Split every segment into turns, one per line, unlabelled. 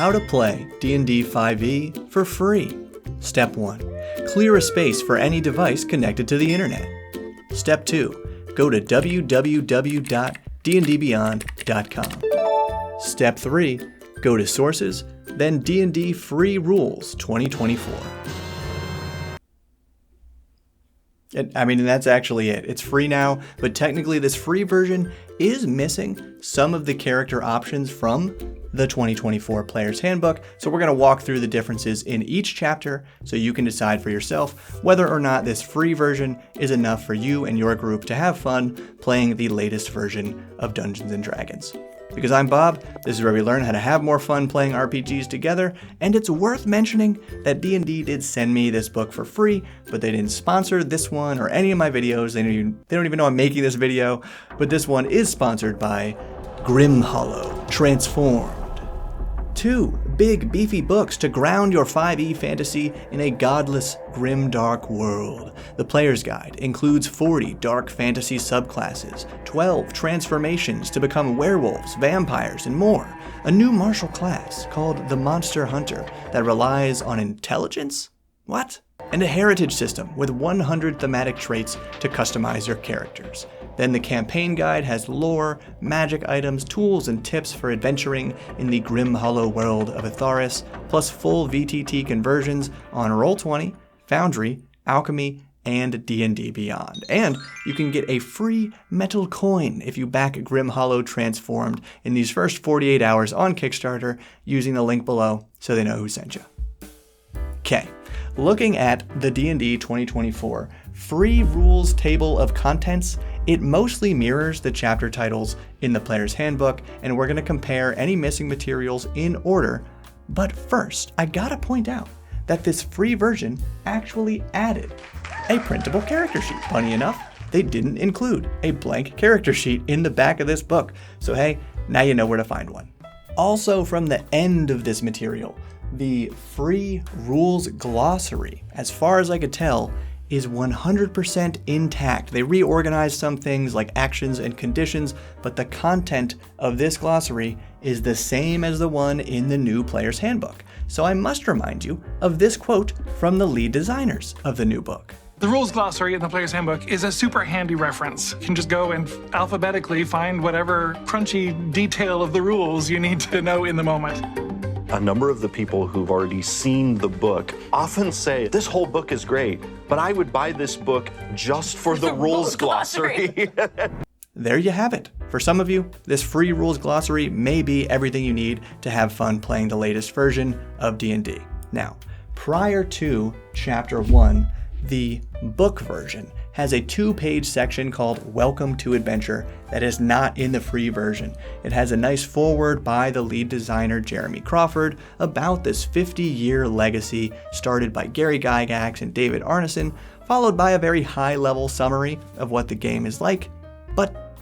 How to play D&D 5e for free. Step 1. Clear a space for any device connected to the internet. Step 2. Go to www.dndbeyond.com. Step 3. Go to Sources, then D&D Free Rules 2024. And that's actually it. It's free now, but technically this free version is missing some of the character options from the 2024 Player's Handbook, so we're going to walk through the differences in each chapter so you can decide for yourself whether or not this free version is enough for you and your group to have fun playing the latest version of Dungeons & Dragons. Because I'm Bob, this is where we learn how to have more fun playing RPGs together, and it's worth mentioning that D&D did send me this book for free, but they didn't sponsor this one or any of my videos. They don't even know I'm making this video, but this one is sponsored by Grimhollow Transformed. 2 big, beefy books to ground your 5e fantasy in a godless, grimdark world. The Player's Guide includes 40 dark fantasy subclasses, 12 transformations to become werewolves, vampires, and more. A new martial class called the Monster Hunter that relies on intelligence? What? And a heritage system with 100 thematic traits to customize your characters. Then the campaign guide has lore, magic items, tools, and tips for adventuring in the Grimhollow world of Atharis, plus full VTT conversions on Roll20, Foundry, Alchemy, and D&D Beyond. And you can get a free metal coin if you back Grimhollow Transformed in these first 48 hours on Kickstarter using the link below so they know who sent you. Okay, looking at the D&D 2024 free rules table of contents, it mostly mirrors the chapter titles in the Player's Handbook, and we're going to compare any missing materials in order. But first, I gotta point out that this free version actually added a printable character sheet. Funny enough, they didn't include a blank character sheet in the back of this book. So hey, now you know where to find one. Also from the end of this material, the free rules glossary, as far as I could tell, is 100% intact. They reorganized some things like actions and conditions, but the content of this glossary is the same as the one in the new Player's Handbook. So I must remind you of this quote from the lead designers of the new book.
The rules glossary in the Player's Handbook is a super handy reference. You can just go and alphabetically find whatever crunchy detail of the rules you need to know in the moment.
A number of the people who've already seen the book often say, this whole book is great, but I would buy this book just for the rules glossary.
There you have it. For some of you, this free rules glossary may be everything you need to have fun playing the latest version of D&D. Now, prior to Chapter 1, the book version has a 2-page section called Welcome to Adventure that is not in the free version. It has a nice foreword by the lead designer Jeremy Crawford about this 50-year legacy started by Gary Gygax and David Arneson, followed by a very high-level summary of what the game is like. But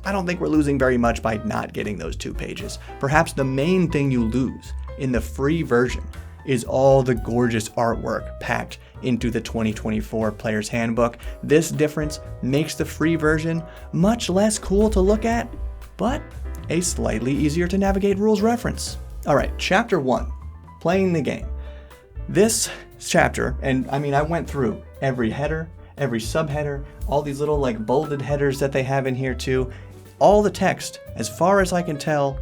I don't think we're losing very much by not getting those 2 pages. Perhaps the main thing you lose in the free version is all the gorgeous artwork packed into the 2024 Player's Handbook. This difference makes the free version much less cool to look at, but a slightly easier to navigate rules reference. All right, Chapter 1, Playing the Game. This chapter, and I went through every header, every subheader, all these little bolded headers that they have in here too. All the text, as far as I can tell,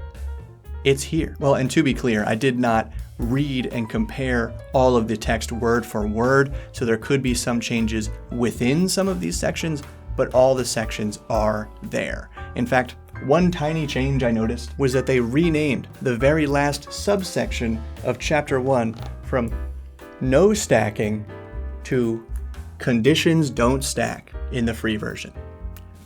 it's here. Well, and to be clear, I did not read and compare all of the text word for word, so there could be some changes within some of these sections, but all the sections are there. In fact, one tiny change I noticed was that they renamed the very last subsection of Chapter 1 from no stacking to conditions don't stack in the free version.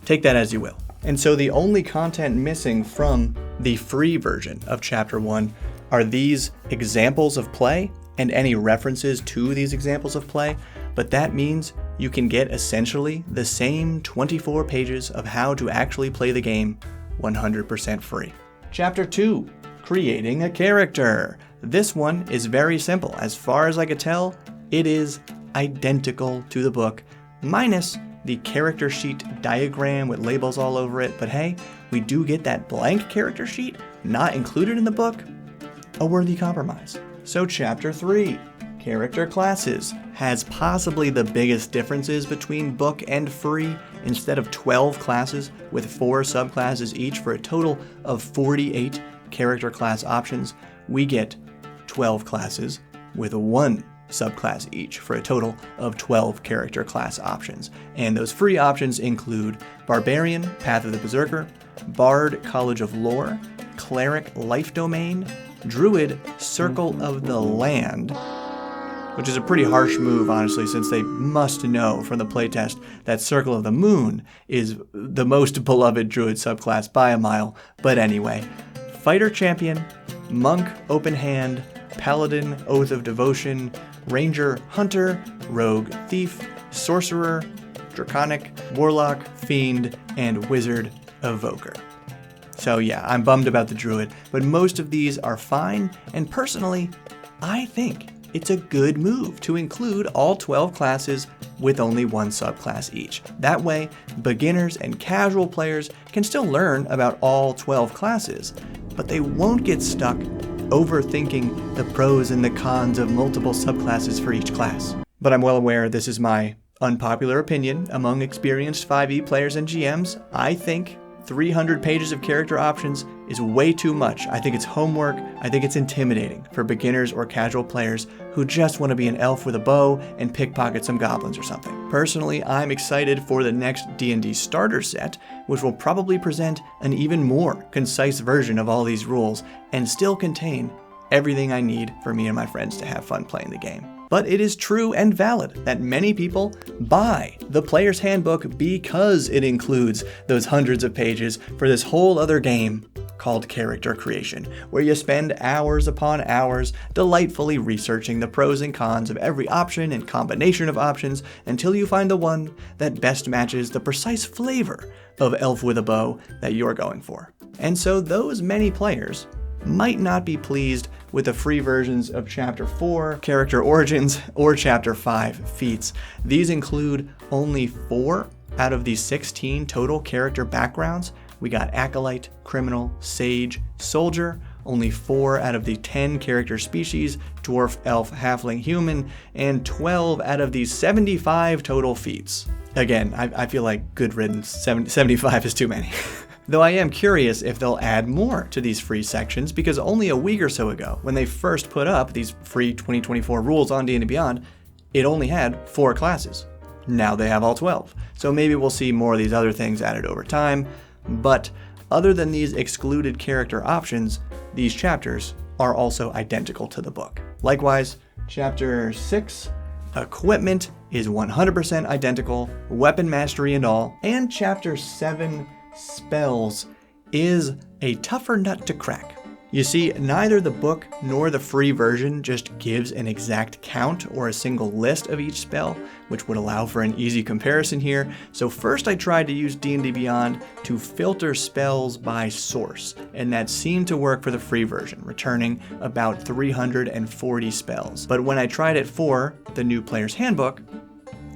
Take that as you will. And so the only content missing from the free version of Chapter 1 are these examples of play and any references to these examples of play, but that means you can get essentially the same 24 pages of how to actually play the game 100% free. Chapter 2, Creating a Character. This one is very simple. As far as I could tell, it is identical to the book, minus the character sheet diagram with labels all over it, but hey, we do get that blank character sheet not included in the book. a worthy compromise. So Chapter 3, Character Classes, has possibly the biggest differences between book and free. Instead of 12 classes with 4 subclasses each for a total of 48 character class options, we get 12 classes with 1 subclass each for a total of 12 character class options. And those free options include Barbarian, Path of the Berserker, Bard, College of Lore, Cleric, Life Domain, Druid, Circle of the Land, which is a pretty harsh move, honestly, since they must know from the playtest that Circle of the Moon is the most beloved Druid subclass by a mile. But anyway, Fighter Champion, Monk, Open Hand, Paladin, Oath of Devotion, Ranger, Hunter, Rogue, Thief, Sorcerer, Draconic, Warlock, Fiend, and Wizard, Evoker. So yeah, I'm bummed about the Druid, but most of these are fine, and personally, I think it's a good move to include all 12 classes with only 1 subclass each. That way, beginners and casual players can still learn about all 12 classes, but they won't get stuck overthinking the pros and the cons of multiple subclasses for each class. But I'm well aware this is my unpopular opinion among experienced 5e players and GMs. I think 300 pages of character options is way too much. I think it's homework. I think it's intimidating for beginners or casual players who just want to be an elf with a bow and pickpocket some goblins or something. Personally, I'm excited for the next D&D starter set, which will probably present an even more concise version of all these rules and still contain everything I need for me and my friends to have fun playing the game. But it is true and valid that many people buy the Player's Handbook because it includes those hundreds of pages for this whole other game called character creation, where you spend hours upon hours delightfully researching the pros and cons of every option and combination of options until you find the one that best matches the precise flavor of elf with a bow that you're going for. And so those many players might not be pleased with the free versions of Chapter 4, Character Origins, or Chapter 5, Feats. These include only 4 out of the 16 total character backgrounds. We got Acolyte, Criminal, Sage, Soldier, only 4 out of the 10 character species, Dwarf, Elf, Halfling, Human, and 12 out of the 75 total feats. Again, I feel like good riddance, 75 is too many. Though I am curious if they'll add more to these free sections, because only a week or so ago, when they first put up these free 2024 rules on D&D Beyond, it only had 4 classes. Now they have all 12. So maybe we'll see more of these other things added over time. But other than these excluded character options, these chapters are also identical to the book. Likewise, Chapter 6, Equipment, is 100% identical, weapon mastery and all, and Chapter 7, Spells, is a tougher nut to crack. You see, neither the book nor the free version just gives an exact count or a single list of each spell, which would allow for an easy comparison here. So first I tried to use D&D Beyond to filter spells by source, and that seemed to work for the free version, returning about 340 spells. But when I tried it for the new Player's Handbook,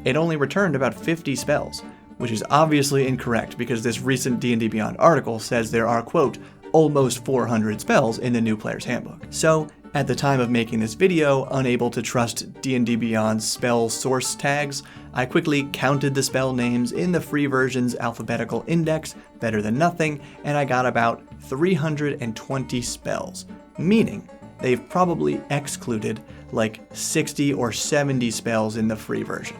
it only returned about 50 spells, which is obviously incorrect because this recent D&D Beyond article says there are, quote, almost 400 spells in the new Player's Handbook. So, at the time of making this video, unable to trust D&D Beyond's spell source tags, I quickly counted the spell names in the free version's alphabetical index, better than nothing, and I got about 320 spells, meaning they've probably excluded like 60 or 70 spells in the free version.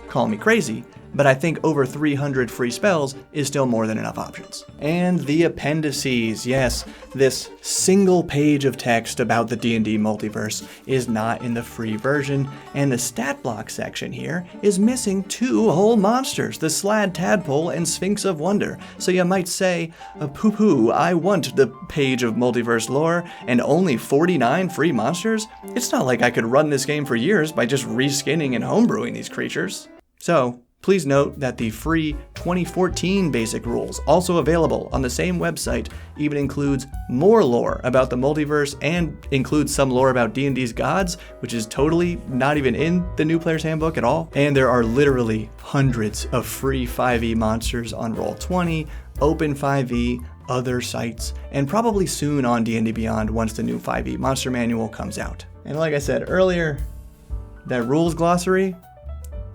Call me crazy, but I think over 300 free spells is still more than enough options. And the appendices, yes, this single page of text about the D&D multiverse is not in the free version, and the stat block section here is missing 2 whole monsters, the Slad Tadpole and Sphinx of Wonder. So you might say, poo-poo, I want the page of multiverse lore and only 49 free monsters? It's not like I could run this game for years by just reskinning and homebrewing these creatures. So, please note that the free 2014 basic rules, also available on the same website, even includes more lore about the multiverse and includes some lore about D&D's gods, which is totally not even in the new Player's Handbook at all. And there are literally hundreds of free 5e monsters on Roll20, Open 5e, other sites, and probably soon on D&D Beyond once the new 5e Monster Manual comes out. And like I said earlier, that rules glossary,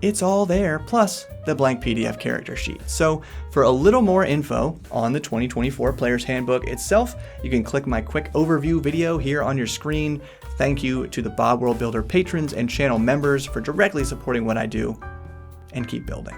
it's all there, plus the blank PDF character sheet. So for a little more info on the 2024 Player's Handbook itself, you can click my quick overview video here on your screen. Thank you to the Bob World Builder patrons and channel members for directly supporting what I do, and keep building.